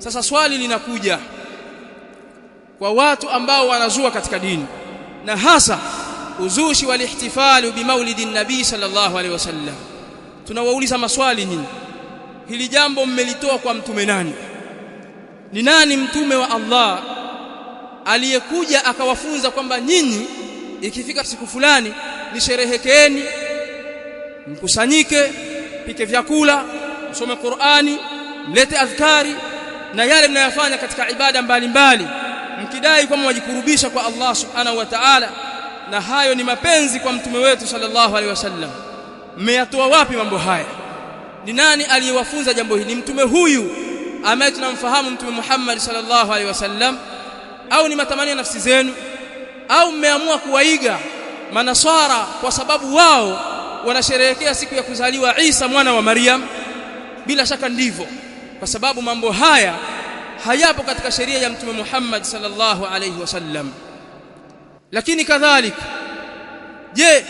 Sasa swali linakuja kwa watu ambao wanazua katika dini, na hasa uzushi wal ihtifalu bi maulidin nabii sallallahu alaihi wasallam. Tunawauliza maswali nyinyi, hili jambo mmelitoa kwa mtume nani? Ni nani mtume wa Allah aliyekuja akawafunza kwamba nyinyi ikifika siku fulani nisherehekeeni, mkusanyike, pike vyakula, msome Qur'ani, mlete adhkari na yale mnayofanya katika ibada mbalimbali, mkidai kwamba wajikurubisha kwa Allah subhanahu wa ta'ala, na hayo ni mapenzi kwa mtume wetu sallallahu alaihi wasallam? Mmeyatoa wapi mambo haya? Ni nani aliyewafunza jambo hili? Ni mtume huyu ambaye tunamfahamu, mtume Muhammad sallallahu alaihi wasallam, au ni matamanio nafsi zenu, au mmeamua kuwaiga manaswara kwa sababu wao wanasherehekea siku ya kuzaliwa Isa mwana wa Maryam? Bila shaka ndivyo, kwa sababu mambo haya hayapo katika sheria ya mtume Muhammad sallallahu alaihi wasallam. Lakini kadhalika, je,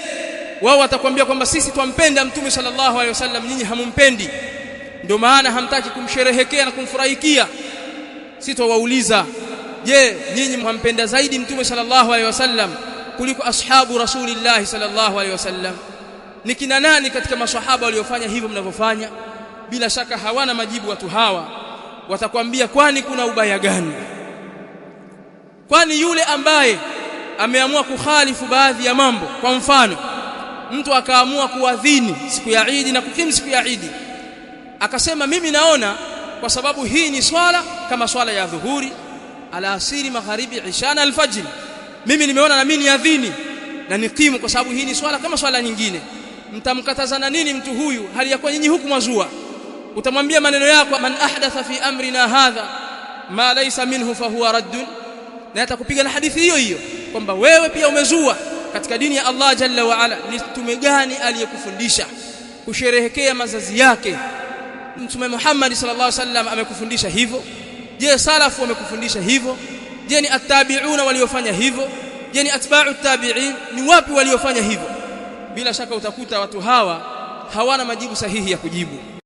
wao watakwambia kwamba sisi twampenda mtume sallallahu alaihi wasallam, nyinyi hamumpendi, ndio maana hamtaki kumsherehekea na kumfurahikia? Sisi twawauliza, je, nyinyi mhampenda zaidi mtume sallallahu alaihi wasallam kuliko ashabu rasulillah sallallahu alaihi wasallam? Ni kina nani katika maswahaba waliofanya hivyo mnavyofanya? Bila shaka hawana majibu watu hawa. Watakwambia, kwani kuna ubaya gani? Kwani yule ambaye ameamua kukhalifu baadhi ya mambo, kwa mfano mtu akaamua kuadhini siku ya Eid na kukimu siku ya Eid, akasema mimi naona kwa sababu hii ni swala kama swala ya dhuhuri, alasiri, magharibi, isha na alfajr, mimi nimeona na mimi niadhini na nikimu kwa sababu hii ni swala kama swala nyingine. Mtamkatazana nini mtu huyu hali ya kuwa nyinyi huku mwazua? Utamwambia maneno yako, man ahdatha fi amrina hadha ma laysa minhu fa huwa raddun, na atakupiga na hadithi hiyo hiyo kwamba wewe pia umezua katika dini ya Allah jalla wa ala. Ni mtume gani aliyekufundisha kusherehekea mazazi yake? Mtume Muhammad sallallahu alaihi wasallam amekufundisha hivyo? Je, salafu wamekufundisha hivyo? Je, ni attabi'una waliofanya hivyo? Je, ni atba'u tabi'in? Ni wapi waliofanya hivyo? Bila shaka utakuta watu hawa hawana majibu sahihi ya kujibu.